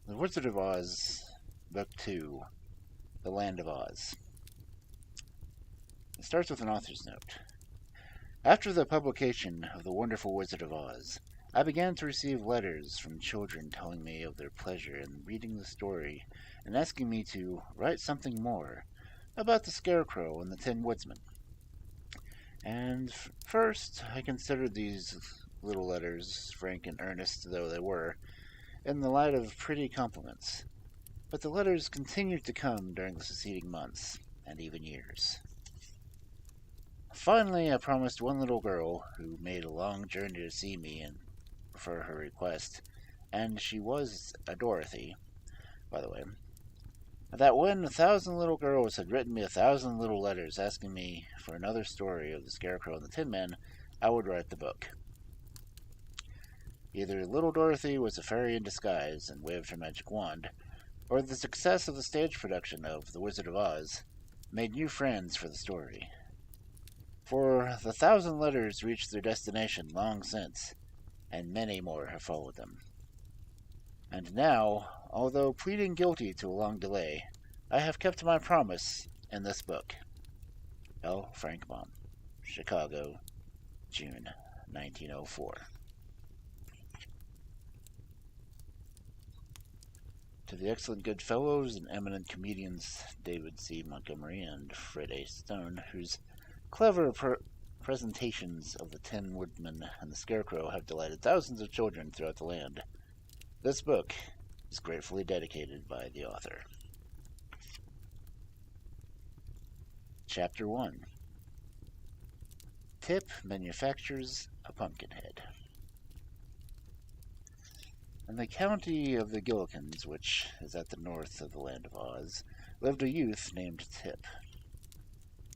The Wizard of Oz, Book 2, The Land of Oz. It starts with an author's note. After the publication of The Wonderful Wizard of Oz, I began to receive letters from children telling me of their pleasure in reading the story and asking me to write something more about the Scarecrow and the Tin Woodsman. And first, I considered these little letters, frank and earnest though they were, in the light of pretty compliments. But the letters continued to come during the succeeding months, and even years. Finally, I promised one little girl, who made a long journey to see me and for her request, and she was a Dorothy, by the way, that when 1,000 little girls had written me 1,000 little letters asking me for another story of the Scarecrow and the Tin Man, I would write the book. Either little Dorothy was a fairy in disguise and waved her magic wand, or the success of the stage production of The Wizard of Oz made new friends for the story. For the 1,000 letters reached their destination long since, and many more have followed them. And now, although pleading guilty to a long delay, I have kept my promise in this book. L. Frank Baum, Chicago, June 1904. To the excellent good fellows and eminent comedians David C. Montgomery and Fred A. Stone, whose clever presentations of the Tin Woodman and the Scarecrow have delighted thousands of children throughout the land, this book is gratefully dedicated by the author. Chapter 1. Tip manufactures a Pumpkinhead. In the county of the Gillikins, which is at the north of the Land of Oz, lived a youth named Tip.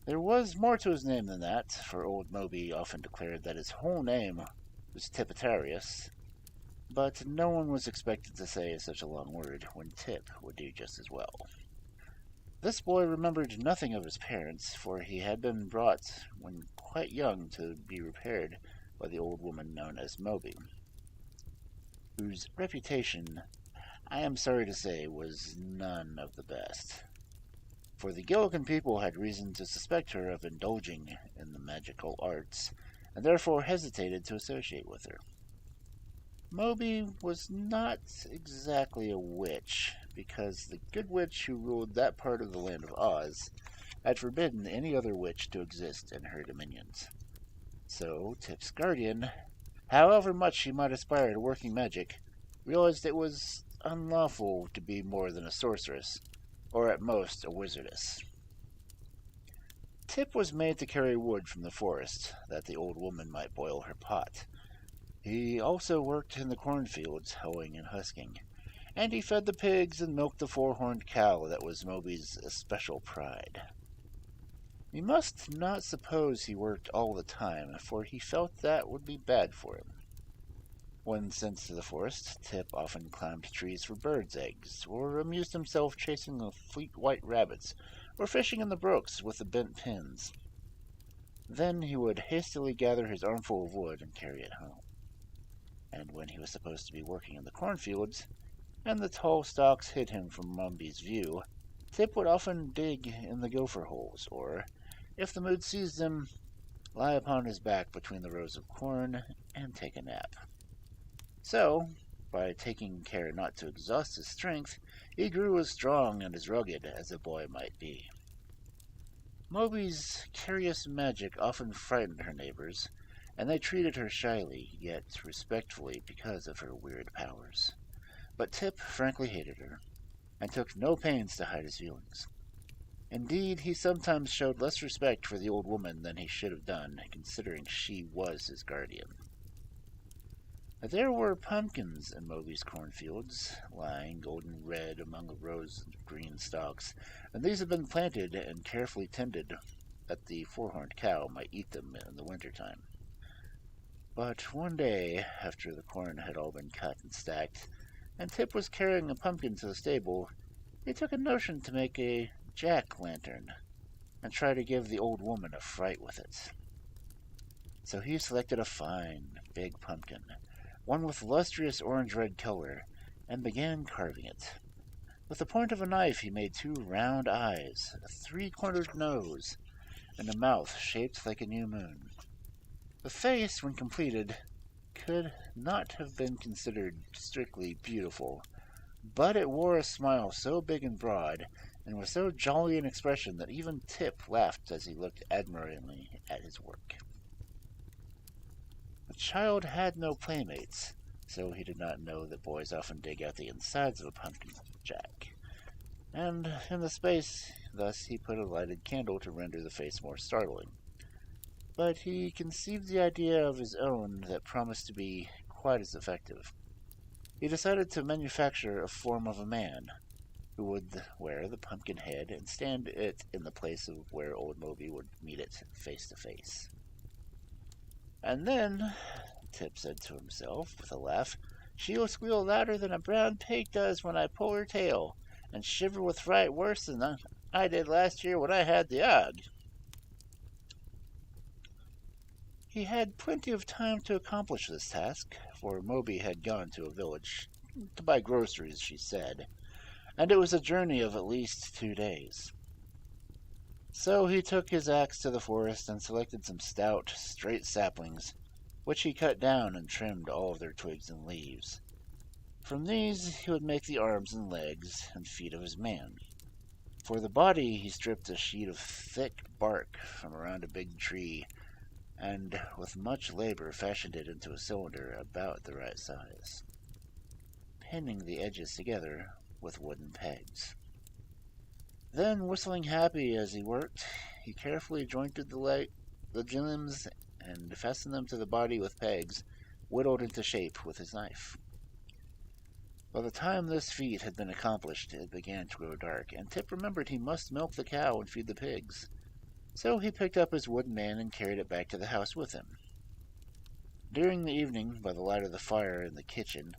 There was more to his name than that, for old Moby often declared that his whole name was Tipitarius, but no one was expected to say such a long word when Tip would do just as well. This boy remembered nothing of his parents, for he had been brought when quite young to be repaired by the old woman known as Moby, whose reputation, I am sorry to say, was none of the best. For the Gillikin people had reason to suspect her of indulging in the magical arts, and therefore hesitated to associate with her. Moby was not exactly a witch, because the good witch who ruled that part of the Land of Oz had forbidden any other witch to exist in her dominions. So Tip's guardian, however much she might aspire to working magic, realized it was unlawful to be more than a sorceress, or at most a wizardess. Tip was made to carry wood from the forest, that the old woman might boil her pot. He also worked in the cornfields, hoeing and husking, and he fed the pigs and milked the four-horned cow that was Moby's especial pride. You must not suppose he worked all the time, for he felt that would be bad for him. When sent to the forest, Tip often climbed trees for birds' eggs, or amused himself chasing the fleet white rabbits, or fishing in the brooks with the bent pins. Then he would hastily gather his armful of wood and carry it home. And when he was supposed to be working in the cornfields, and the tall stalks hid him from Mombi's view, Tip would often dig in the gopher holes, or, if the mood seized him, lie upon his back between the rows of corn and take a nap. So, by taking care not to exhaust his strength, he grew as strong and as rugged as a boy might be. Moby's curious magic often frightened her neighbors, and they treated her shyly, yet respectfully because of her weird powers. But Tip frankly hated her, and took no pains to hide his feelings. Indeed, he sometimes showed less respect for the old woman than he should have done, considering she was his guardian. There were pumpkins in Moby's cornfields, lying golden red among the rows of green stalks, and these had been planted and carefully tended that the four-horned cow might eat them in the winter-time. But one day, after the corn had all been cut and stacked, and Tip was carrying a pumpkin to the stable, he took a notion to make a jack-lantern and try to give the old woman a fright with it. So he selected a fine, big pumpkin, one with lustrous orange-red color, and began carving it. With the point of a knife, he made 2 round eyes, a 3-cornered nose, and a mouth shaped like a new moon. The face, when completed, could not have been considered strictly beautiful, but it wore a smile so big and broad, and was so jolly an expression that even Tip laughed as he looked admiringly at his work. The child had no playmates, so he did not know that boys often dig out the insides of a pumpkin jack. And in the space, thus he put a lighted candle to render the face more startling. But he conceived the idea of his own that promised to be quite as effective. He decided to manufacture a form of a man, who would wear the pumpkin head and stand it in the place of where old Moby would meet it face to face. And then, Tip said to himself with a laugh, she'll squeal louder than a brown pig does when I pull her tail, and shiver with fright worse than I did last year when I had the ague. He had plenty of time to accomplish this task, for Moby had gone to a village to buy groceries, she said, and it was a journey of at least 2 days. So he took his axe to the forest and selected some stout, straight saplings, which he cut down and trimmed all of their twigs and leaves. From these he would make the arms and legs and feet of his man. For the body he stripped a sheet of thick bark from around a big tree, and with much labor fashioned it into a cylinder about the right size, pinning the edges together with wooden pegs. Then, whistling happy as he worked, he carefully jointed the limbs and fastened them to the body with pegs whittled into shape with his knife. By the time this feat had been accomplished, it began to grow dark, and Tip remembered he must milk the cow and feed the pigs. So he picked up his wooden man and carried it back to the house with him. During the evening, by the light of the fire in the kitchen,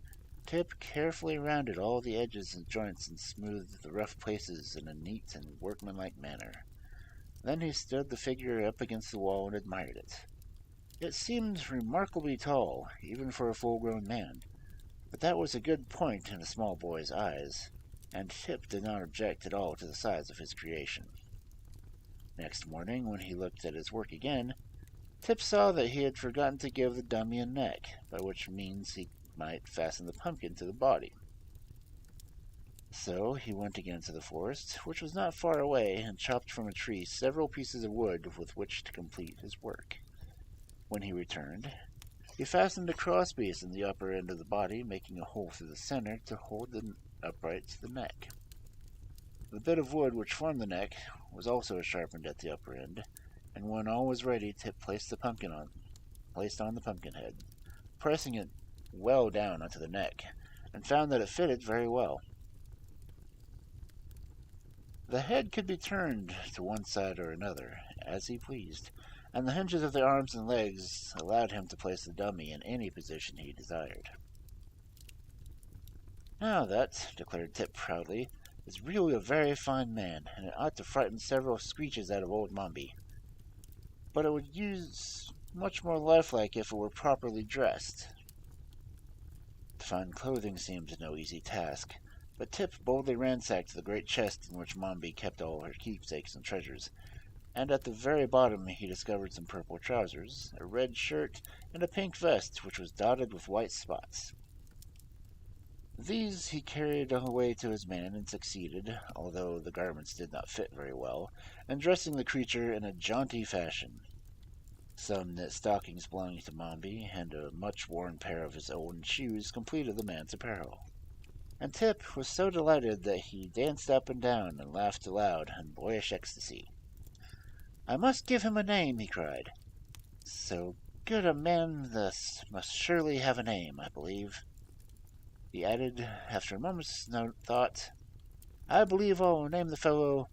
Tip carefully rounded all the edges and joints and smoothed the rough places in a neat and workmanlike manner. Then he stood the figure up against the wall and admired it. It seemed remarkably tall, even for a full-grown man, but that was a good point in a small boy's eyes, and Tip did not object at all to the size of his creation. Next morning, when he looked at his work again, Tip saw that he had forgotten to give the dummy a neck, by which means he might fasten the pumpkin to the body. So he went again to the forest, which was not far away, and chopped from a tree several pieces of wood with which to complete his work. When he returned, he fastened a crosspiece in the upper end of the body, making a hole through the center to hold the upright to the neck. The bit of wood which formed the neck was also sharpened at the upper end, and when all was ready, Tip placed on the pumpkin head, pressing it well down onto the neck, and found that it fitted very well. The head could be turned to one side or another, as he pleased, and the hinges of the arms and legs allowed him to place the dummy in any position he desired. "Now that," declared Tip proudly, "is really a very fine man, and it ought to frighten several screeches out of old Mombi. But it would use much more lifelike if it were properly dressed." To find clothing seemed no easy task, but Tip boldly ransacked the great chest in which Mombi kept all her keepsakes and treasures, and at the very bottom he discovered some purple trousers, a red shirt, and a pink vest which was dotted with white spots. These he carried away to his man and succeeded, although the garments did not fit very well, in dressing the creature in a jaunty fashion. Some knit stockings belonging to Mombi and a much-worn pair of his own shoes completed the man's apparel. And Tip was so delighted that he danced up and down and laughed aloud in boyish ecstasy. "I must give him a name," he cried. "So good a man thus must surely have a name, I believe." He added, after a moment's thought, "I believe I'll name the fellow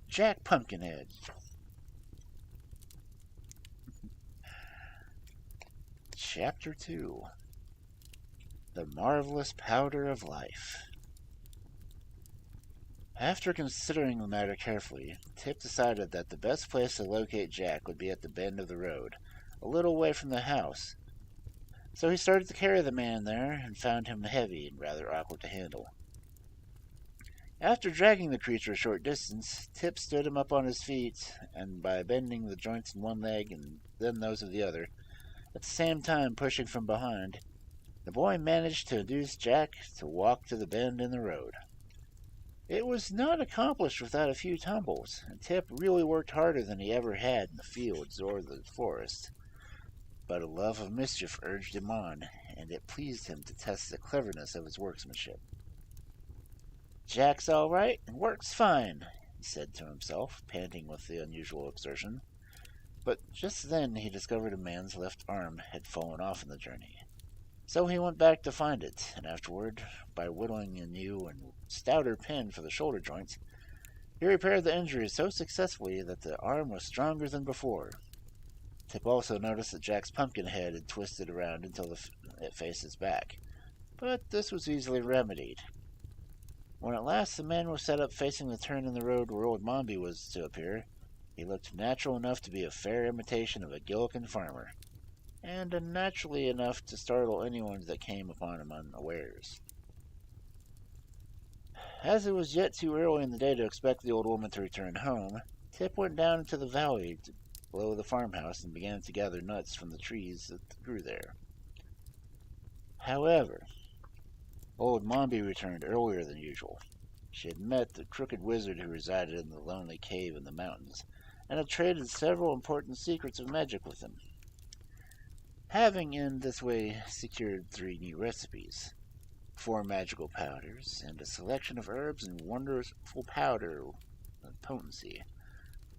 Jack Pumpkinhead." Chapter 2. The Marvelous Powder of Life. After considering the matter carefully, Tip decided that the best place to locate Jack would be at the bend of the road, a little way from the house. So he started to carry the man there and found him heavy and rather awkward to handle. After dragging the creature a short distance, Tip stood him up on his feet, and by bending the joints in one leg and then those of the other, at the same time pushing from behind, the boy managed to induce Jack to walk to the bend in the road. It was not accomplished without a few tumbles, and Tip really worked harder than he ever had in the fields or the forest. But a love of mischief urged him on, and it pleased him to test the cleverness of his workmanship. "Jack's all right, and works fine," he said to himself, panting with the unusual exertion. But just then he discovered a man's left arm had fallen off in the journey. So he went back to find it, and afterward, by whittling a new and stouter pin for the shoulder joint, he repaired the injury so successfully that the arm was stronger than before. Tip also noticed that Jack's pumpkin head had twisted around until it faced his back, but this was easily remedied. When at last the man was set up facing the turn in the road where old Mombi was to appear, he looked natural enough to be a fair imitation of a Gillikin farmer, and unnaturally enough to startle anyone that came upon him unawares. As it was yet too early in the day to expect the old woman to return home, Tip went down into the valley below the farmhouse and began to gather nuts from the trees that grew there. However, old Mombi returned earlier than usual. She had met the crooked wizard who resided in the lonely cave in the mountains, and had traded several important secrets of magic with him, having in this way secured 3 new recipes, 4 magical powders, and a selection of herbs and wonderful powder of potency.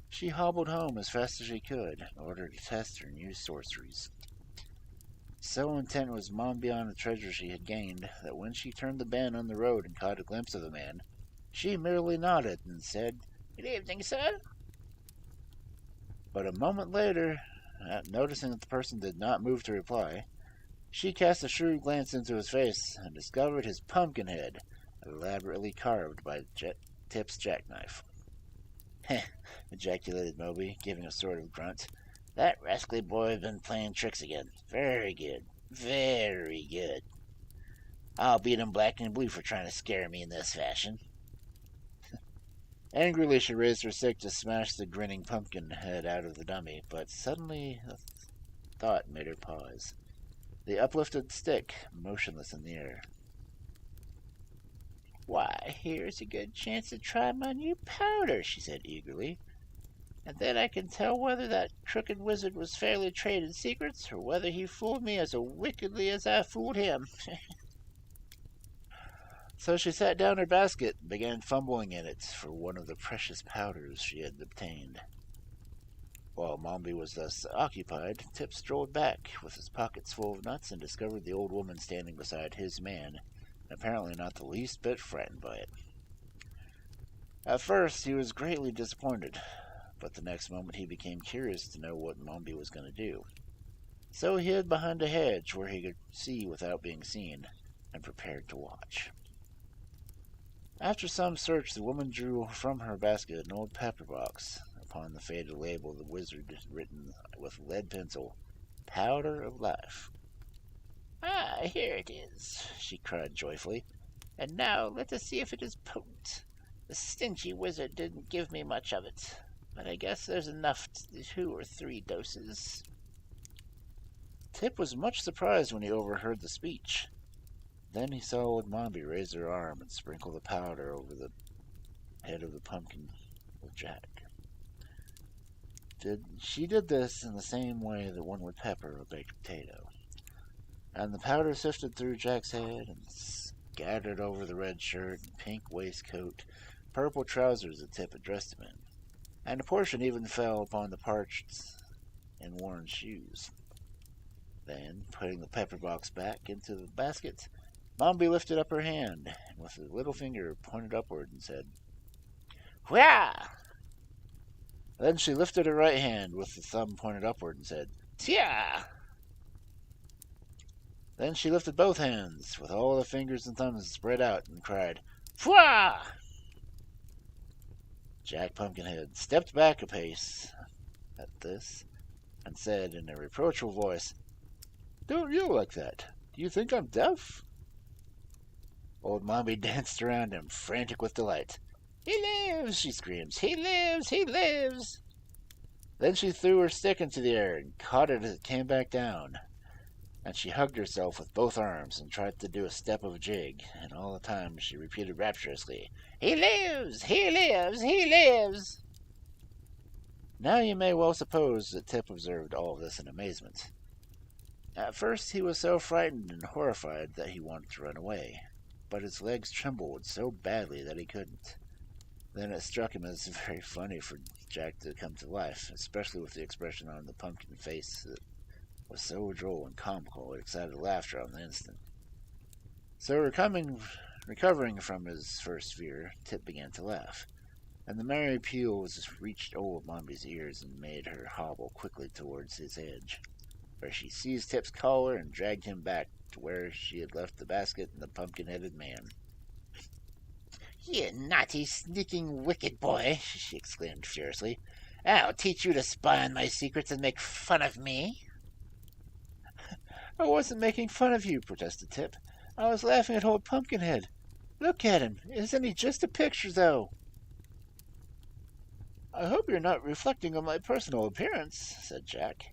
She hobbled home as fast as she could in order to test her new sorceries. So intent was Mombi on the treasure she had gained that when she turned the bend on the road and caught a glimpse of the man, she merely nodded and said, "Good evening, sir." But a moment later, noticing that the person did not move to reply, she cast a shrewd glance into his face and discovered his pumpkin head, elaborately carved by Tip's jackknife. "Heh," ejaculated Moby, giving a sort of grunt. "That rascally boy has been playing tricks again. Very good. Very good. I'll beat him black and blue for trying to scare me in this fashion." Angrily she raised her stick to smash the grinning pumpkin head out of the dummy, but suddenly a thought made her pause. The uplifted stick, motionless in the air. "Why, here's a good chance to try my new powder," she said eagerly. "And then I can tell whether that crooked wizard was fairly traded secrets, or whether he fooled me as wickedly as I fooled him." So she set down her basket and began fumbling in it for one of the precious powders she had obtained. While Mombi was thus occupied, Tip strolled back with his pockets full of nuts and discovered the old woman standing beside his man, apparently not the least bit frightened by it. At first he was greatly disappointed, but the next moment he became curious to know what Mombi was going to do. So he hid behind a hedge where he could see without being seen, and prepared to watch. After some search, the woman drew from her basket an old pepper box. Upon the faded label of the wizard had written with lead pencil, "Powder of Life." "Ah, here it is," she cried joyfully. "And now let us see if it is potent. The stingy wizard didn't give me much of it, but I guess there's enough to 2 or 3 doses." Tip was much surprised when he overheard the speech. Then he saw old Mombi raise her arm and sprinkle the powder over the head of the pumpkin with Jack. She did this in the same way that one would pepper a baked potato. And the powder sifted through Jack's head and scattered over the red shirt and pink waistcoat, purple trousers that Tip had dressed him in. And a portion even fell upon the parched and worn shoes. Then, putting the pepper box back into the basket, Mombi lifted up her hand, and with her little finger pointed upward and said, "Hurrah!" Then she lifted her right hand with the thumb pointed upward and said, "Tia!" Then she lifted both hands with all the fingers and thumbs spread out and cried, "Fwah!" Jack Pumpkinhead stepped back a pace at this and said in a reproachful voice, Don't yell like that. Do you think I'm deaf? Old Mommy danced around him, frantic with delight. He lives, she screams. He lives, he lives. Then she threw her stick into the air and caught it as it came back down. And she hugged herself with both arms and tried to do a step of a jig, and all the time she repeated rapturously, He lives! He lives! He lives! Now you may well suppose that Tip observed all of this in amazement. At first he was so frightened and horrified that he wanted to run away, but his legs trembled so badly that he couldn't. Then it struck him as very funny for Jack to come to life, especially with the expression on the pumpkin face that was so droll and comical it excited laughter on the instant. So recovering from his first fear, Tip began to laugh, and the merry peals reached old Mombi's ears and made her hobble quickly towards his edge, where she seized Tip's collar and dragged him back to where she had left the basket and the pumpkin-headed man. You naughty, sneaking, wicked boy, she exclaimed furiously. I'll teach you to spy on my secrets and make fun of me. I wasn't making fun of you, protested Tip. I was laughing at old Pumpkinhead. Look at him. Isn't he just a picture, though? I hope you're not reflecting on my personal appearance, said Jack.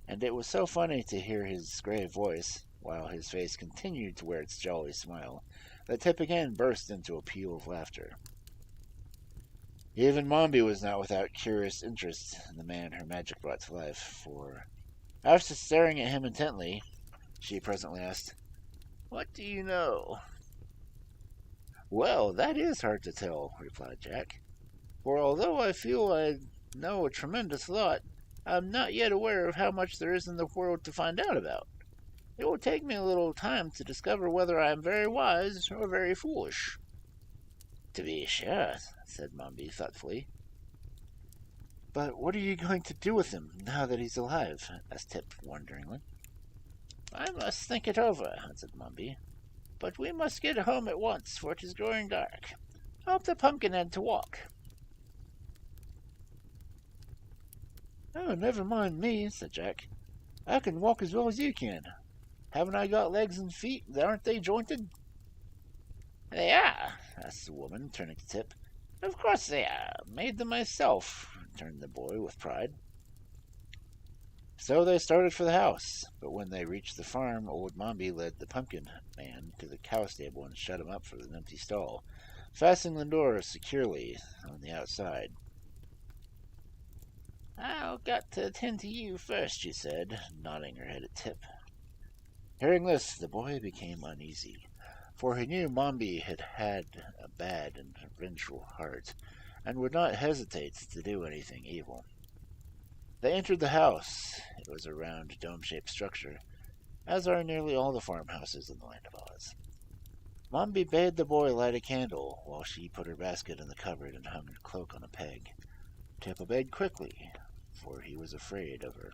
And it was so funny to hear his grave voice, while his face continued to wear its jolly smile, that Tip again burst into a peal of laughter. Even Mombi was not without curious interest in the man her magic brought to life, for, after staring at him intently, she presently asked, What do you know? Well, that is hard to tell, replied Jack, for although I feel I know a tremendous lot, I'm not yet aware of how much there is in the world to find out about. It will take me a little time to discover whether I am very wise or very foolish. To be sure, said Mombi thoughtfully. But what are you going to do with him now that he's alive? Asked Tip wonderingly. I must think it over, answered Mombi. But we must get home at once, for it is growing dark. Help the Pumpkinhead to walk. Oh, never mind me, said Jack. I can walk as well as you can. Haven't I got legs and feet? Aren't they jointed? They are, asked the woman, turning to Tip. Of course they are. Made them myself, returned the boy with pride. So they started for the house, but when they reached the farm, old Mombi led the pumpkin man to the cow stable and shut him up for an empty stall, fastening the door securely on the outside. I've got to attend to you first, she said, nodding her head at Tip. Hearing this, the boy became uneasy, for he knew Mombi had had a bad and vengeful heart, and would not hesitate to do anything evil. They entered the house. It was a round, dome-shaped structure, as are nearly all the farmhouses in the Land of Oz. Mombi bade the boy light a candle, while she put her basket in the cupboard and hung her cloak on a peg. Tip obeyed quickly, for he was afraid of her.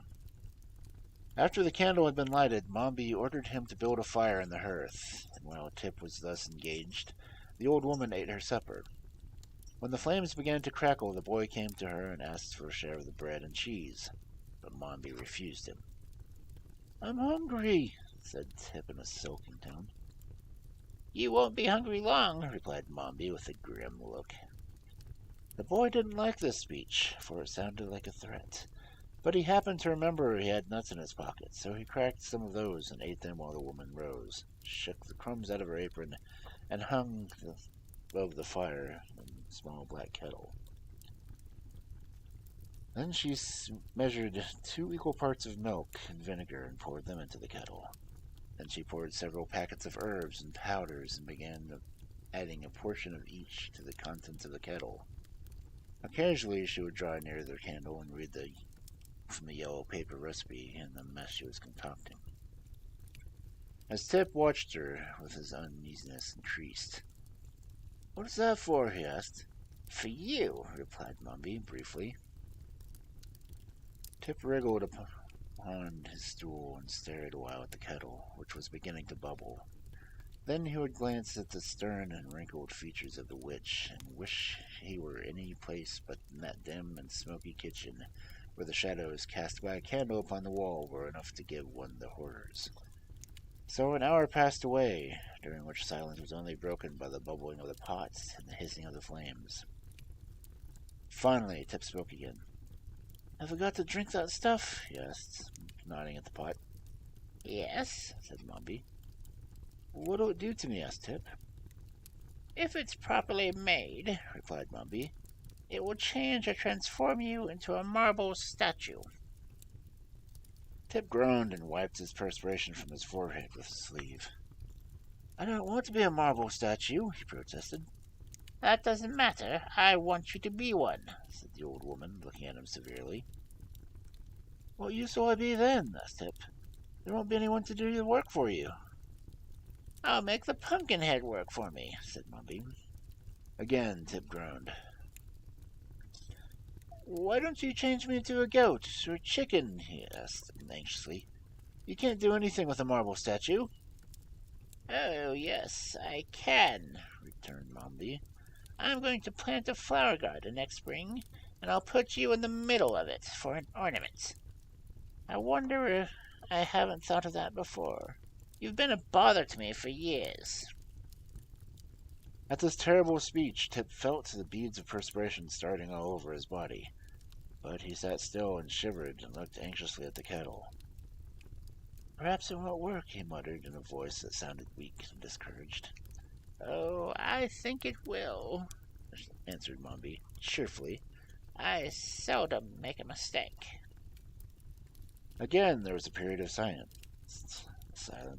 After the candle had been lighted, Mombi ordered him to build a fire in the hearth, and while Tip was thus engaged, the old woman ate her supper. When the flames began to crackle, the boy came to her and asked for a share of the bread and cheese, but Mombi refused him. I'm hungry, said Tip in a sulking tone. You won't be hungry long, replied Mombi with a grim look. The boy didn't like this speech, for it sounded like a threat, but he happened to remember he had nuts in his pocket, so he cracked some of those and ate them while the woman rose, shook the crumbs out of her apron, and hung above the fire in a small black kettle. Then she measured 2 equal parts of milk and vinegar and poured them into the kettle. Then she poured several packets of herbs and powders and began adding a portion of each to the contents of the kettle. Occasionally she would draw near the candle and read from the yellow paper recipe in the mess she was concocting. As Tip watched her, with his uneasiness increased. What is that for? He asked. For you, replied Mombi briefly. Tip wriggled upon his stool and stared a while at the kettle, which was beginning to bubble. Then he would glance at the stern and wrinkled features of the witch, and wish he were any place but in that dim and smoky kitchen, where the shadows cast by a candle upon the wall were enough to give one the horrors. So an hour passed away, during which silence was only broken by the bubbling of the pots and the hissing of the flames. Finally, Tip spoke again. "I forgot to drink that stuff?" he asked, nodding at the pot. "Yes," said Mombi. "What'll it do to me?" asked Tip. "If it's properly made," replied Mombi, "it will change or transform you into a marble statue." Tip groaned and wiped his perspiration from his forehead with his sleeve. "I don't want to be a marble statue," he protested. "That doesn't matter. I want you to be one," said the old woman, looking at him severely. "What use will I be then?" asked Tip. "There won't be anyone to do your work for you." "I'll make the Pumpkinhead work for me," said Mombi. Again Tip groaned. "Why don't you change me into a goat or a chicken?" he asked anxiously. "You can't do anything with a marble statue." "Oh, yes, I can," returned Mombi. "I'm going to plant a flower garden next spring, and I'll put you in the middle of it for an ornament. I wonder if I haven't thought of that before. You've been a bother to me for years." At this terrible speech, Tip felt the beads of perspiration starting all over his body, but he sat still and shivered and looked anxiously at the kettle. "Perhaps it won't work," he muttered in a voice that sounded weak and discouraged. "Oh, I think it will," answered Mombi cheerfully. "I seldom make a mistake." Again there was a period of silence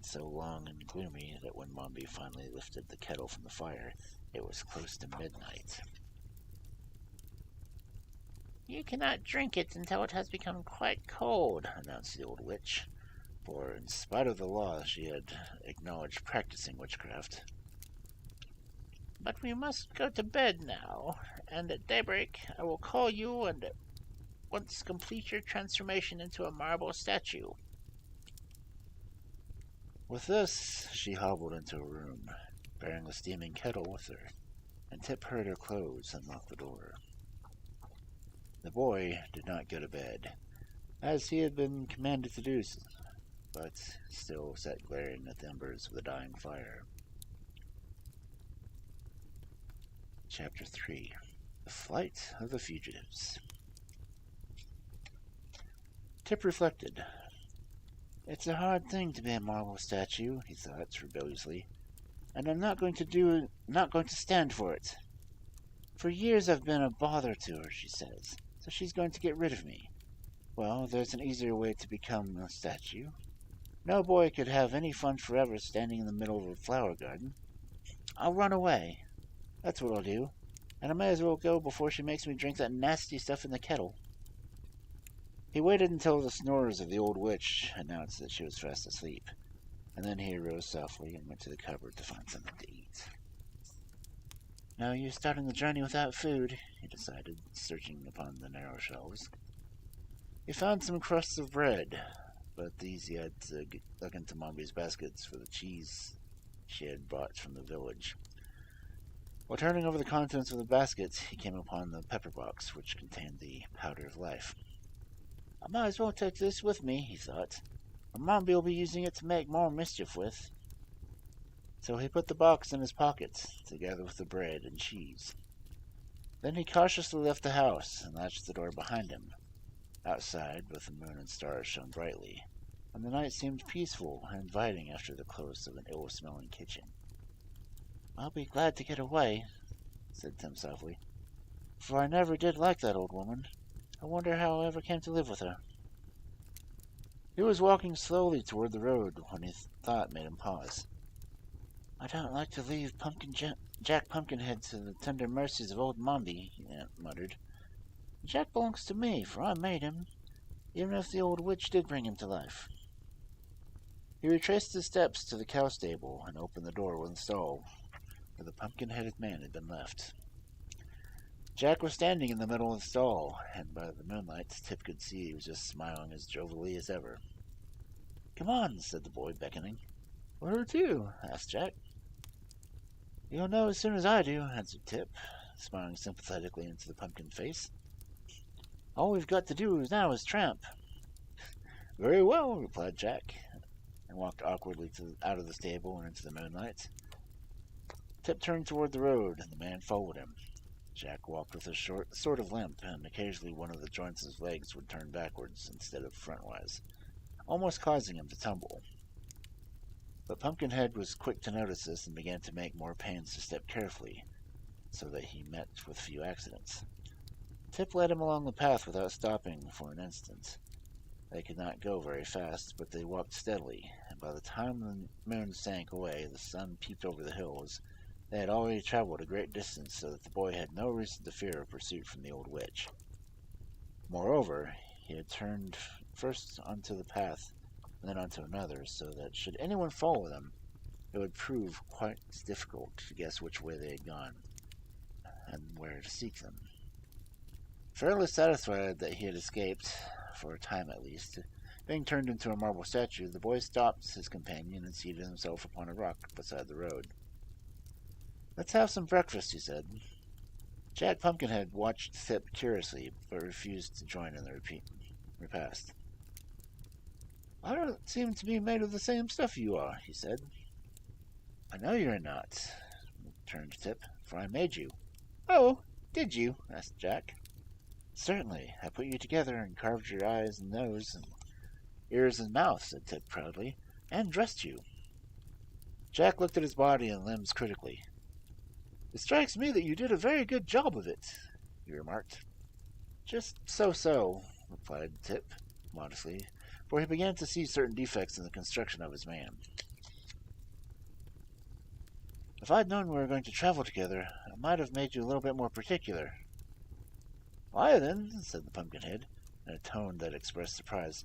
so long and gloomy that when Mombi finally lifted the kettle from the fire, it was close to midnight. "You cannot drink it until it has become quite cold," announced the old witch, for in spite of the law she had acknowledged practicing witchcraft. "But we must go to bed now, and at daybreak I will call you and at once complete your transformation into a marble statue." With this, she hobbled into a room, bearing the steaming kettle with her, and Tip heard her close and lock the door. The boy did not go to bed, as he had been commanded to do, but still sat glaring at the embers of the dying fire. Chapter 3. The Flight of the Fugitives. Tip reflected. "It's a hard thing to be a marble statue," he thought rebelliously, "and I'm not going to stand for it. For years I've been a bother to her, she says, so she's going to get rid of me. Well, there's an easier way to become a statue. No boy could have any fun forever standing in the middle of a flower garden. I'll run away. That's what I'll do, and I may as well go before she makes me drink that nasty stuff in the kettle." He waited until the snores of the old witch announced that she was fast asleep, and then he arose softly and went to the cupboard to find something to eat. "No use starting the journey without food," he decided, searching upon the narrow shelves. He found some crusts of bread, but these he had to look into Mombi's baskets for the cheese she had brought from the village. While turning over the contents of the basket, he came upon the pepper box, which contained the powder of life. "I might as well take this with me," he thought. "Mombi will be using it to make more mischief with." So he put the box in his pocket, together with the bread and cheese. Then he cautiously left the house and latched the door behind him. Outside, both the moon and stars shone brightly, and the night seemed peaceful and inviting after the close of an ill-smelling kitchen. "I'll be glad to get away," said Tim softly, "for I never did like that old woman. I wonder how I ever came to live with her." He was walking slowly toward the road when his thought made him pause. "I don't like to leave Jack Pumpkinhead to the tender mercies of old Mombi," he muttered. "Jack belongs to me, for I made him, even if the old witch did bring him to life." He retraced his steps to the cow stable and opened the door of the stall where the pumpkin-headed man had been left. Jack was standing in the middle of the stall, and by the moonlight Tip could see he was just smiling as jovially as ever. "Come on," said the boy, beckoning. "Where to?" asked Jack. "You'll know as soon as I do," answered Tip, smiling sympathetically into the pumpkin face. All we've got to do now is tramp. Very well, replied Jack, and walked awkwardly out of the stable and into the moonlight. Tip turned toward the road, and the man followed him. Jack walked with a sort of limp, and occasionally one of the joints of his legs would turn backwards instead of frontwise, almost causing him to tumble. But Pumpkinhead was quick to notice this and began to make more pains to step carefully, so that he met with few accidents. Tip led him along the path without stopping for an instant. They could not go very fast, but they walked steadily, and by the time the moon sank away, the sun peeped over the hills. They had already traveled a great distance, so that the boy had no reason to fear a pursuit from the old witch. Moreover, he had turned first onto the path, and then onto another, so that should anyone follow them, it would prove quite difficult to guess which way they had gone, and where to seek them. Fairly satisfied that he had escaped, for a time at least, being turned into a marble statue, the boy stopped his companion and seated himself upon a rock beside the road. "Let's have some breakfast," he said. Jack Pumpkinhead watched Tip curiously, but refused to join in the repast. "I don't seem to be made of the same stuff you are," he said. "I know you're not," returned Tip, "for I made you." "Oh, did you?" asked Jack. "Certainly. I put you together and carved your eyes and nose and ears and mouth," said Tip proudly, "and dressed you." Jack looked at his body and limbs critically. "It strikes me that you did a very good job of it," he remarked. "Just so-so," replied Tip modestly, for he began to see certain defects in the construction of his man. "If I'd known we were going to travel together, I might have made you a little bit more particular." "Why, then," said the Pumpkinhead, in a tone that expressed surprise,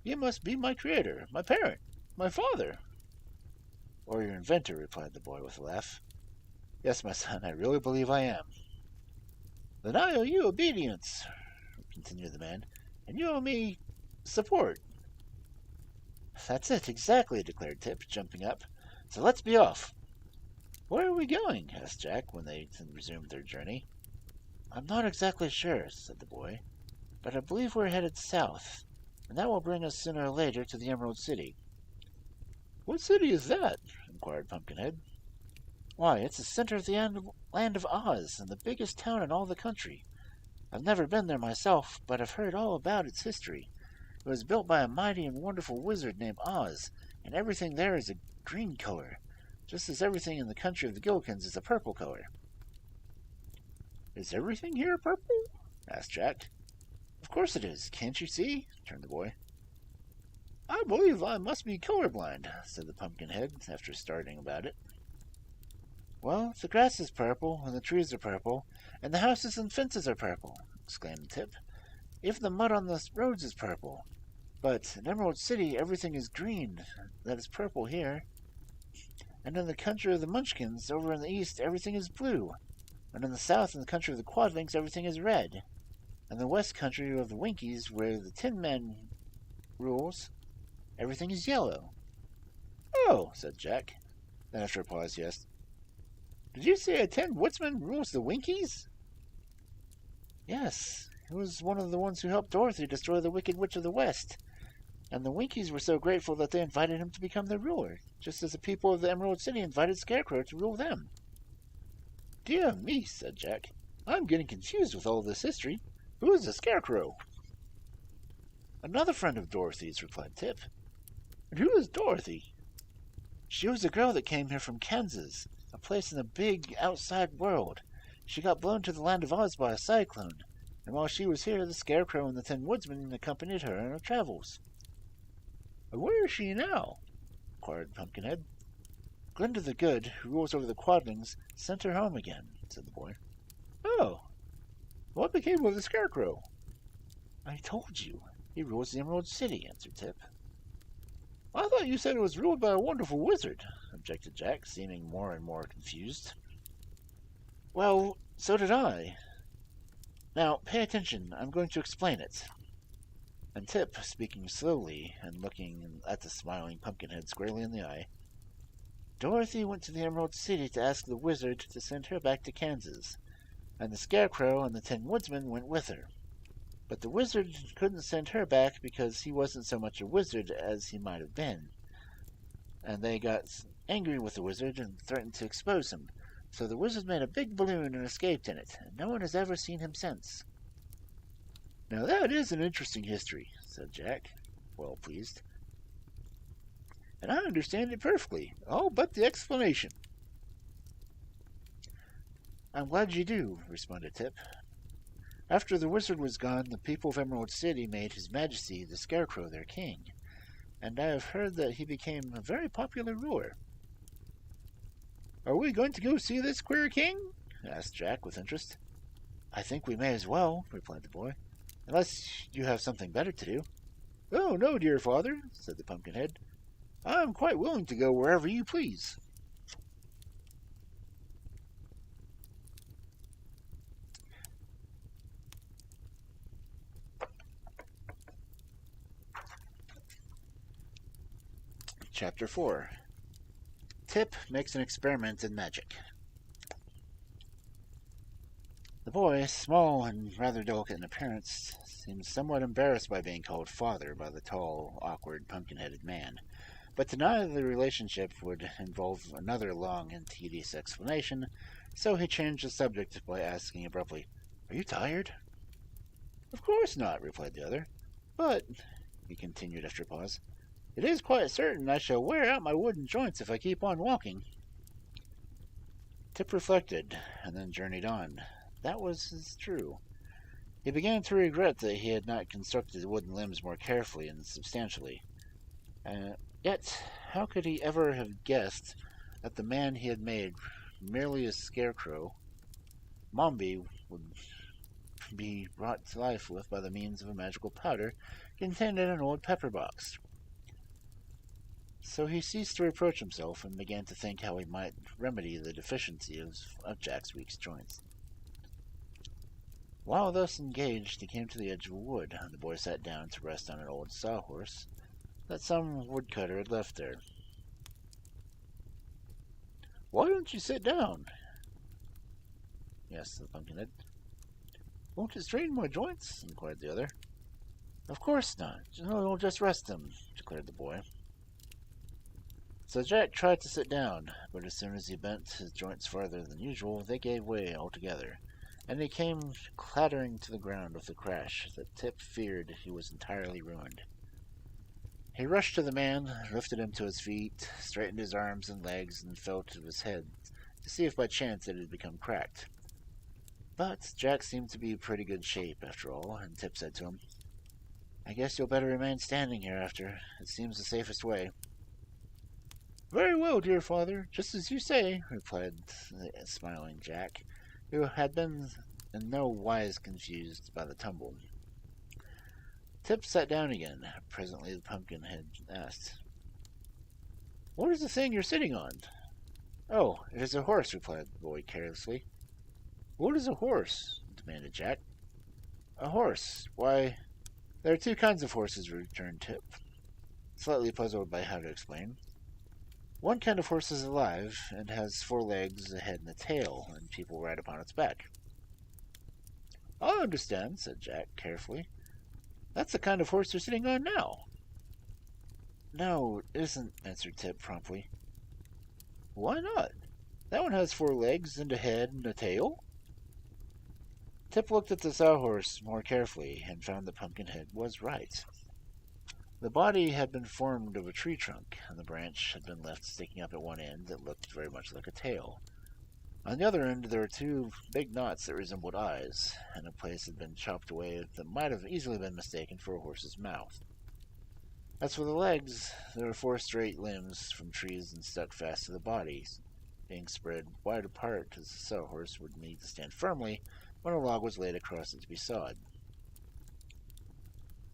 "you must be my creator, my parent, my father." "Or your inventor," replied the boy with a laugh. "Yes, my son, I really believe I am." "Then I owe you obedience," continued the man, "and you owe me support." "That's it, exactly," declared Tip, jumping up. "So let's be off." "Where are we going?" asked Jack, when they had resumed their journey. "I'm not exactly sure," said the boy, "but I believe we're headed south, and that will bring us sooner or later to the Emerald City." "What city is that?" inquired Pumpkinhead. "Why, it's the center of the land of Oz, and the biggest town in all the country. I've never been there myself, but I've heard all about its history. It was built by a mighty and wonderful wizard named Oz, and everything there is a green color, just as everything in the country of the Gillikins is a purple color." "Is everything here purple?" asked Jack. "Of course it is. Can't you see?" returned the boy. "I believe I must be colorblind," said the Pumpkinhead, after starting about it. "Well, the grass is purple, and the trees are purple, and the houses and fences are purple," exclaimed Tip. "Even the mud on the roads is purple. But in Emerald City, everything is green. That is purple here. And in the country of the Munchkins, over in the east, everything is blue. And in the south, in the country of the Quadlings, everything is red. And the west country of the Winkies, where the Tin Man rules, everything is yellow." "Oh," said Jack. Then after a pause he asked, "Did you say a Tin Woodsman rules the Winkies?" "Yes. He was one of the ones who helped Dorothy destroy the Wicked Witch of the West. And the Winkies were so grateful that they invited him to become their ruler, just as the people of the Emerald City invited Scarecrow to rule them." "Dear me," said Jack. "I'm getting confused with all this history. Who is the Scarecrow?" "Another friend of Dorothy's," replied Tip. "And who is Dorothy?" "She was a girl that came here from Kansas, a place in the big outside world. She got blown to the land of Oz by a cyclone, and while she was here, the Scarecrow and the Tin Woodsman accompanied her in her travels." "And where is she now?" inquired Pumpkinhead. "Glinda the Good, who rules over the Quadlings, sent her home again," said the boy. "Oh. What became of the Scarecrow?" "I told you. He rules the Emerald City," answered Tip. "I thought you said it was ruled by a wonderful wizard," objected Jack, seeming more and more confused. "Well, so did I. Now, pay attention. I'm going to explain it." And Tip, speaking slowly and looking at the smiling Pumpkinhead squarely in the eye, "Dorothy went to the Emerald City to ask the wizard to send her back to Kansas, and the Scarecrow and the Tin Woodsman went with her. But the wizard couldn't send her back because he wasn't so much a wizard as he might have been. And they got angry with the wizard and threatened to expose him. So the wizard made a big balloon and escaped in it, and no one has ever seen him since. Now that is an interesting history, said Jack, well pleased. And I understand it perfectly, all but the explanation. I'm glad you do, responded Tip. After the wizard was gone, the people of Emerald City made His Majesty the Scarecrow their king, and I have heard that he became a very popular ruler. Are we going to go see this queer king? Asked Jack with interest. I think we may as well, replied the boy, unless you have something better to do. Oh, no, dear father, said the Pumpkinhead. I am quite willing to go wherever you please. Chapter 4. Tip makes an experiment in magic. The boy, small and rather delicate in appearance, seemed somewhat embarrassed by being called father by the tall, awkward, pumpkin-headed man. But to deny the relationship would involve another long and tedious explanation, so he changed the subject by asking abruptly, Are you tired? Of course not, replied the other. But, he continued after a pause, it is quite certain I shall wear out my wooden joints if I keep on walking. Tip reflected, and then journeyed on. That was true. He began to regret that he had not constructed the wooden limbs more carefully and substantially. Yet, how could he ever have guessed that the man he had made merely a scarecrow, Mombi, would be brought to life with by the means of a magical powder contained in an old pepper box? So he ceased to reproach himself and began to think how he might remedy the deficiency of Jack's weak joints. While thus engaged, he came to the edge of a wood. The boy sat down to rest on an old sawhorse that some woodcutter had left there. Why don't you sit down? Asked the Pumpkinhead. Won't it strain my joints? Inquired the other. Of course not. You'll just rest them, declared the boy. So Jack tried to sit down, but as soon as he bent his joints farther than usual, they gave way altogether, and he came clattering to the ground with a crash that Tip feared he was entirely ruined. He rushed to the man, lifted him to his feet, straightened his arms and legs, and felt of his head to see if by chance it had become cracked. But Jack seemed to be in pretty good shape, after all, and Tip said to him, I guess you'll better remain standing hereafter. It seems the safest way. Very well, dear father, just as you say, replied the smiling Jack, who had been in no wise confused by the tumble. Tip sat down again. Presently the Pumpkinhead asked, What is the thing you're sitting on? Oh, it is a horse, replied the boy carelessly. What is a horse? Demanded Jack. A horse? Why, there are two kinds of horses, returned Tip, slightly puzzled by how to explain. One kind of horse is alive, and has 4 legs, a head, and a tail, and people ride upon its back. I understand, said Jack carefully. That's the kind of horse you're sitting on now. No, it isn't, answered Tip promptly. Why not? That one has 4 legs, and a head, and a tail. Tip looked at the sawhorse more carefully, and found that Pumpkinhead was right. The body had been formed of a tree trunk, and the branch had been left sticking up at one end that looked very much like a tail. On the other end there were 2 big knots that resembled eyes, and a place had been chopped away that might have easily been mistaken for a horse's mouth. As for the legs, there were 4 straight limbs from trees and stuck fast to the body, being spread wide apart as the sawhorse would need to stand firmly when a log was laid across it to be sawed.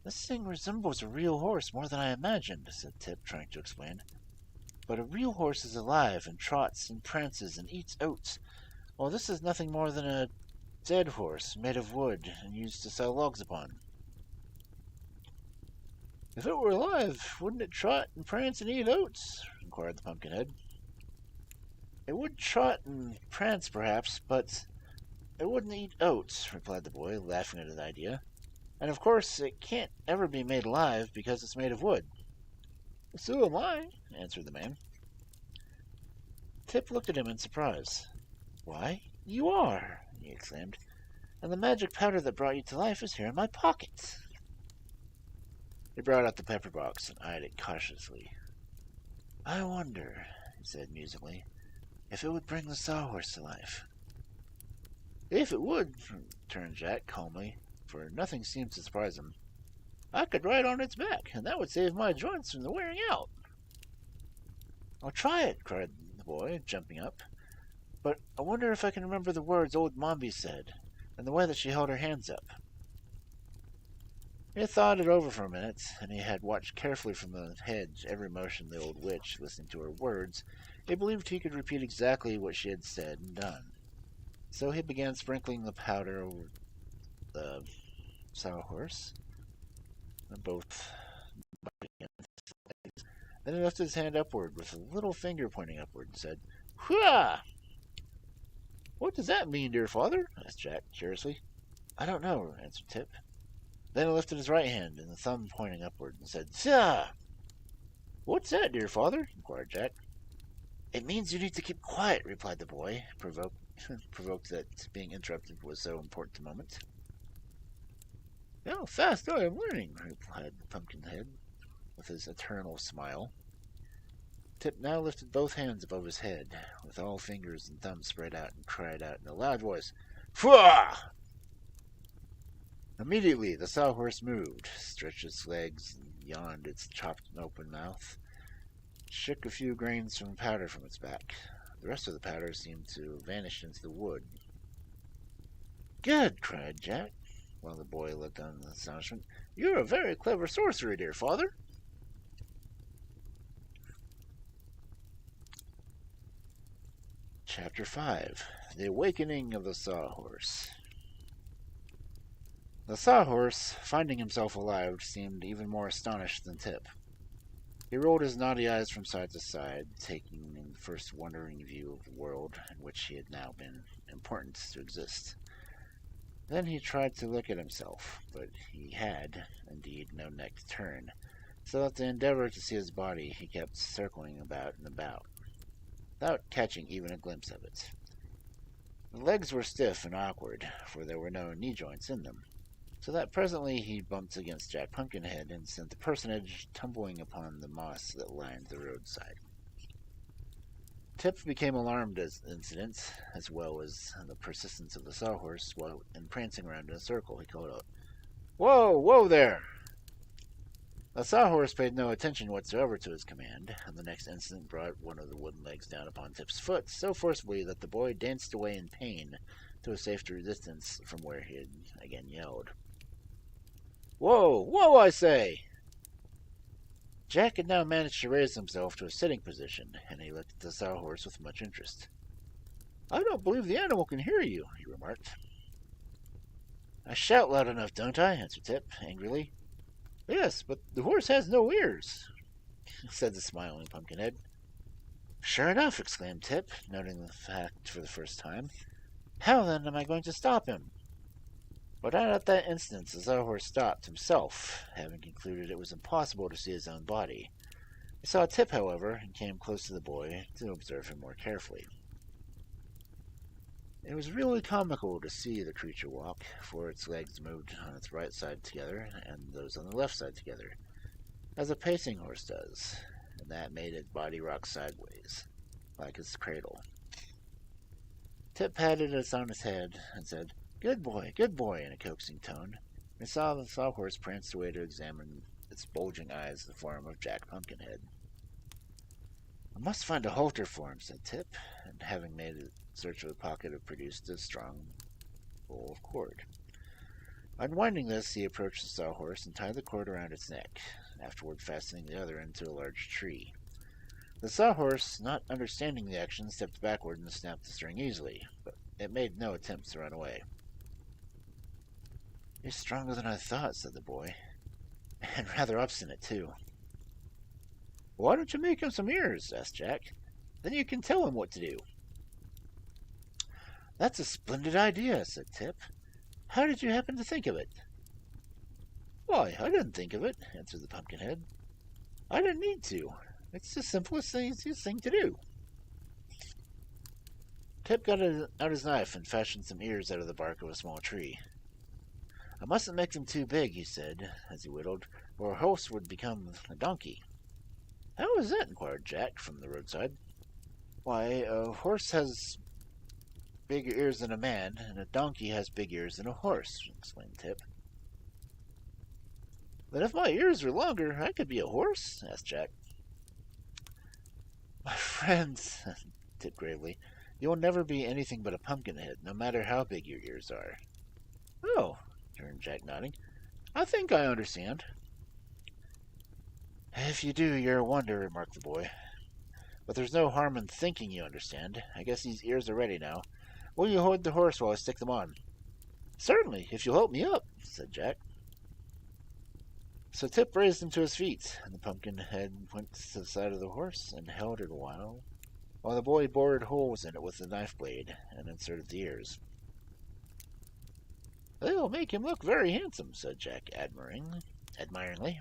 This thing resembles a real horse more than I imagined, said Tip, trying to explain. But a real horse is alive and trots and prances and eats oats, while this is nothing more than a dead horse made of wood and used to saw logs upon. If it were alive, wouldn't it trot and prance and eat oats? Inquired the Pumpkinhead. It would trot and prance, perhaps, but it wouldn't eat oats, replied the boy, laughing at his idea. And of course, it can't ever be made alive because it's made of wood. So am I, answered the man. Tip looked at him in surprise. Why, you are, he exclaimed, and the magic powder that brought you to life is here in my pocket. He brought out the pepper box and eyed it cautiously. I wonder, he said musingly, if it would bring the sawhorse to life. If it would, returned Jack calmly, for nothing seemed to surprise him. I could ride on its back, and that would save my joints from the wearing out. I'll try it, cried the boy, jumping up. But I wonder if I can remember the words old Mombi said, and the way that she held her hands up. He had thought it over for a minute, and he had watched carefully from the hedge every motion of the old witch, listening to her words. He believed he could repeat exactly what she had said and done. So he began sprinkling the powder over the sawhorse, and both legs. Then he lifted his hand upward with a little finger pointing upward and said, Hurrah! What does that mean, dear father? Asked Jack curiously. I don't know, answered Tip. Then he lifted his right hand and the thumb pointing upward and said, Sah! What's that, dear father? Inquired Jack. It means you need to keep quiet, replied the boy, provoked that being interrupted was so important a moment. How fast I am learning, replied the Pumpkinhead, with his eternal smile. Tip now lifted both hands above his head, with all fingers and thumbs spread out, and cried out in a loud voice, Fwah! Immediately the sawhorse moved, stretched its legs, and yawned its chopped open mouth, shook a few grains from powder from its back. The rest of the powder seemed to vanish into the wood. Good, cried Jack, while the boy looked on in astonishment. You're a very clever sorcerer, dear father. Chapter 5. The Awakening of the Sawhorse. The Sawhorse, finding himself alive, seemed even more astonished than Tip. He rolled his naughty eyes from side to side, taking in the first wondering view of the world in which he had now been important to exist. Then he tried to look at himself, but he had, indeed, no neck to turn, so that to endeavor to see his body he kept circling about and about, without catching even a glimpse of it. The legs were stiff and awkward, for there were no knee joints in them, so that presently he bumped against Jack Pumpkinhead and sent the personage tumbling upon the moss that lined the roadside. Tip became alarmed at the incident, as well as the persistence of the sawhorse, while prancing around in a circle, he called out, Whoa, whoa there! The sawhorse paid no attention whatsoever to his command, and the next instant brought one of the wooden legs down upon Tip's foot so forcibly that the boy danced away in pain to a safer distance from where he had again yelled. Whoa, whoa, I say! Jack had now managed to raise himself to a sitting position, and he looked at the sawhorse with much interest. I don't believe the animal can hear you, he remarked. I shout loud enough, don't I? Answered Tip, angrily. Yes, but the horse has no ears, said the smiling Pumpkinhead. Sure enough, exclaimed Tip, noting the fact for the first time. How then am I going to stop him? But at that instant the sawhorse stopped himself, having concluded it was impossible to see his own body. He saw Tip, however, and came close to the boy to observe him more carefully. It was really comical to see the creature walk, for its legs moved on its right side together and those on the left side together, as a pacing horse does, and that made its body rock sideways, like its cradle. Tip patted it on its head and said, good boy, in a coaxing tone, and saw the sawhorse pranced away to examine its bulging eyes in the form of Jack Pumpkinhead. I must find a halter for him, said Tip, and having made a search of the pocket, produced a strong roll of cord. Unwinding this, he approached the sawhorse and tied the cord around its neck, afterward fastening the other into a large tree. The sawhorse, not understanding the action, stepped backward and snapped the string easily, but it made no attempt to run away. He's stronger than I thought, said the boy, and rather obstinate, too. Why don't you make him some ears? Asked Jack. Then you can tell him what to do. That's a splendid idea, said Tip. How did you happen to think of it? Why, I didn't think of it, answered the Pumpkinhead. I didn't need to. It's the simplest and easiest thing to do. Tip got out his knife and fashioned some ears out of the bark of a small tree. I mustn't make them too big, he said, as he whittled, or a horse would become a donkey. How is that? Inquired Jack from the roadside. Why, a horse has bigger ears than a man, and a donkey has big ears than a horse, explained Tip. Then if my ears were longer, I could be a horse? Asked Jack. My friends, Tip gravely, you'll never be anything but a pumpkinhead, no matter how big your ears are. Oh, returned Jack, nodding. I think I understand. If you do, you're a wonder, remarked the boy. But there's no harm in thinking you understand. I guess these ears are ready now. Will you hold the horse while I stick them on? Certainly, if you'll help me up, said Jack. So Tip raised him to his feet, and the Pumpkinhead went to the side of the horse and held it a while the boy bored holes in it with the knife blade and inserted the ears. They'll make him look very handsome, said Jack admiringly.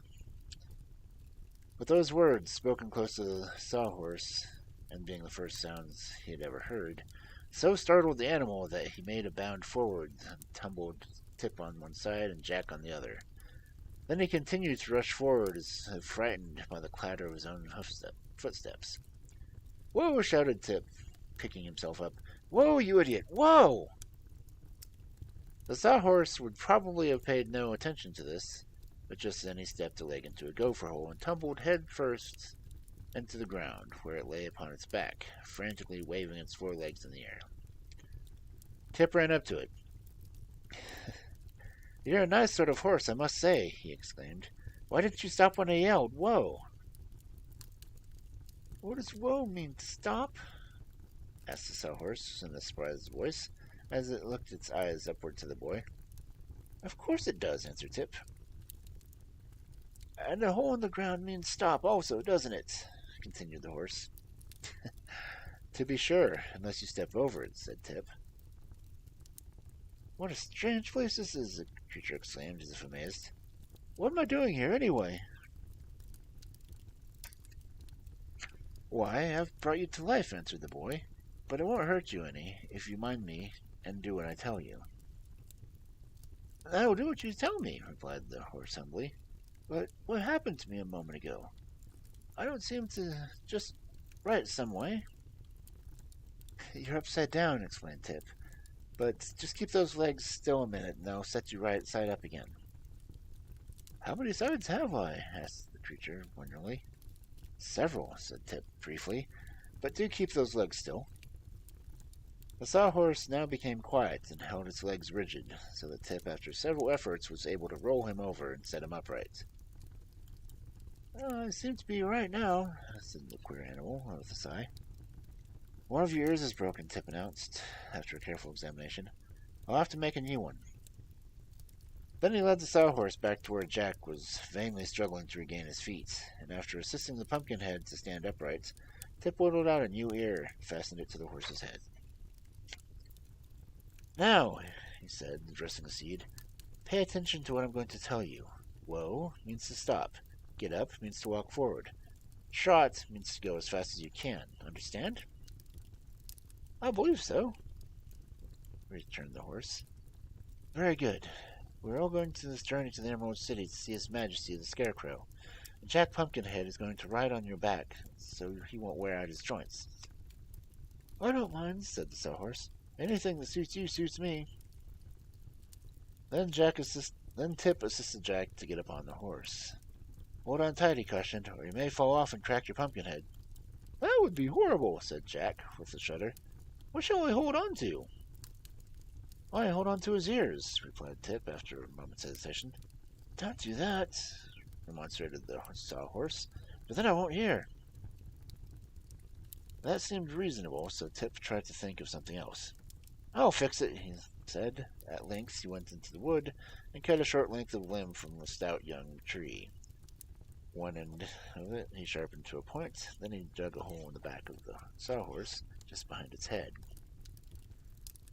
With those words, spoken close to the sawhorse, and being the first sounds he had ever heard, so startled the animal that he made a bound forward and tumbled Tip on one side and Jack on the other. Then he continued to rush forward as if frightened by the clatter of his own footsteps. Whoa! Shouted Tip, picking himself up. Whoa, you idiot! Whoa! The sawhorse would probably have paid no attention to this, but just then he stepped a leg into a gopher hole and tumbled head first into the ground, where it lay upon its back, frantically waving its forelegs in the air. Tip ran up to it. You're a nice sort of horse, I must say, he exclaimed. Why didn't you stop when I yelled, whoa? What does whoa mean, stop? Asked the sawhorse in a surprised voice, as it looked its eyes upward to the boy. Of course it does, answered Tip. And a hole in the ground means stop also, doesn't it? Continued the horse. To be sure, unless you step over it, said Tip. What a strange place this is, the creature exclaimed, as if amazed. What am I doing here, anyway? Why, I've brought you to life, answered the boy. But it won't hurt you any, if you mind me and do what I tell you. I will do what you tell me, replied the horse humbly. But what happened to me a moment ago? I don't seem to just right some way. You're upside down, explained Tip. But just keep those legs still a minute, and I'll set you right side up again. How many sides have I? Asked the creature wonderingly. Several, said Tip briefly, but do keep those legs still. The sawhorse now became quiet and held its legs rigid, so that Tip, after several efforts, was able to roll him over and set him upright. I seem to be right now, said the queer animal with a sigh. One of your ears is broken, Tip announced, after a careful examination. I'll have to make a new one. Then he led the sawhorse back to where Jack was vainly struggling to regain his feet, and after assisting the Pumpkinhead to stand upright, Tip whittled out a new ear and fastened it to the horse's head. Now, he said, addressing the seed, pay attention to what I'm going to tell you. Whoa means to stop. Get up means to walk forward. Trot means to go as fast as you can. Understand? I believe so, returned the horse. Very good. We're all going to this journey to the Emerald City to see His Majesty the Scarecrow. And Jack Pumpkinhead is going to ride on your back, so he won't wear out his joints. I don't mind, said the sawhorse. Anything that suits you suits me. Then Tip assisted Jack to get upon the horse. Hold on tight, he cautioned, or you may fall off and crack your pumpkin head. That would be horrible, said Jack, with a shudder. What shall I hold on to? Why, hold on to his ears, replied Tip after a moment's hesitation. Don't do that, remonstrated the sawhorse, but then I won't hear. That seemed reasonable, so Tip tried to think of something else. I'll fix it, he said. At length he went into the wood and cut a short length of limb from a stout young tree. One end of it he sharpened to a point, then he dug a hole in the back of the sawhorse, just behind its head.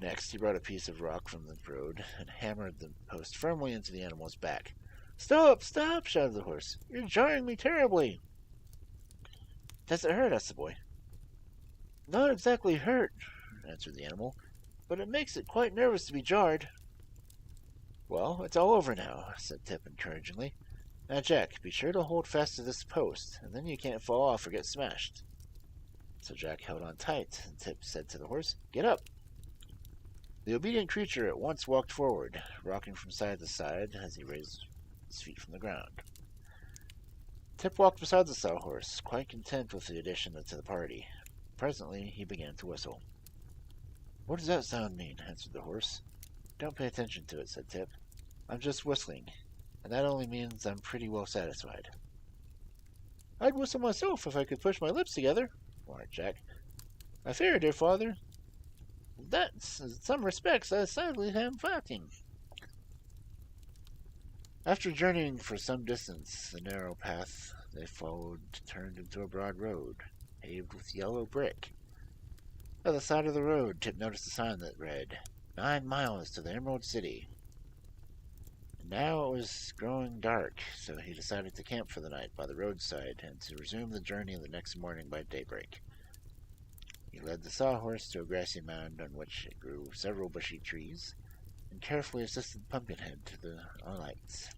Next he brought a piece of rock from the road and hammered the post firmly into the animal's back. Stop! Stop! Shouted the horse. You're jarring me terribly. Does it hurt? Asked the boy. Not exactly hurt, answered the animal, but it makes it quite nervous to be jarred. Well, it's all over now, said Tip encouragingly. Now, Jack, be sure to hold fast to this post, and then you can't fall off or get smashed. So Jack held on tight, and Tip said to the horse, Get up! The obedient creature at once walked forward, rocking from side to side as he raised his feet from the ground. Tip walked beside the sawhorse, quite content with the addition to the party. Presently he began to whistle. What does that sound mean? Answered the horse. Don't pay attention to it, said Tip. I'm just whistling, and that only means I'm pretty well satisfied. I'd whistle myself if I could push my lips together, remarked Jack. I fear, dear father, that in some respects I sadly am fighting. After journeying for some distance, the narrow path they followed turned into a broad road, paved with yellow brick. By the side of the road, Tip noticed a sign that read, 9 miles to the Emerald City. And now it was growing dark, so he decided to camp for the night by the roadside and to resume the journey the next morning by daybreak. He led the sawhorse to a grassy mound on which it grew several bushy trees, and carefully assisted Pumpkinhead to the alights.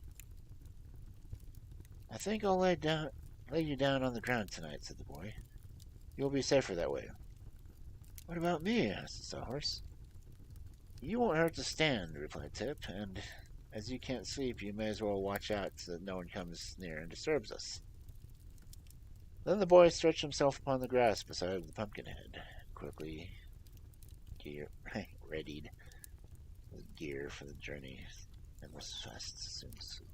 I think I'll lay you down on the ground tonight, said the boy. You'll be safer that way. What about me? Asked the sawhorse. You won't hurt to stand, replied Tip, and as you can't sleep, you may as well watch out so that no one comes near and disturbs us. Then the boy stretched himself upon the grass beside the Pumpkinhead, quickly readied with gear for the journey, and was fast soon asleep.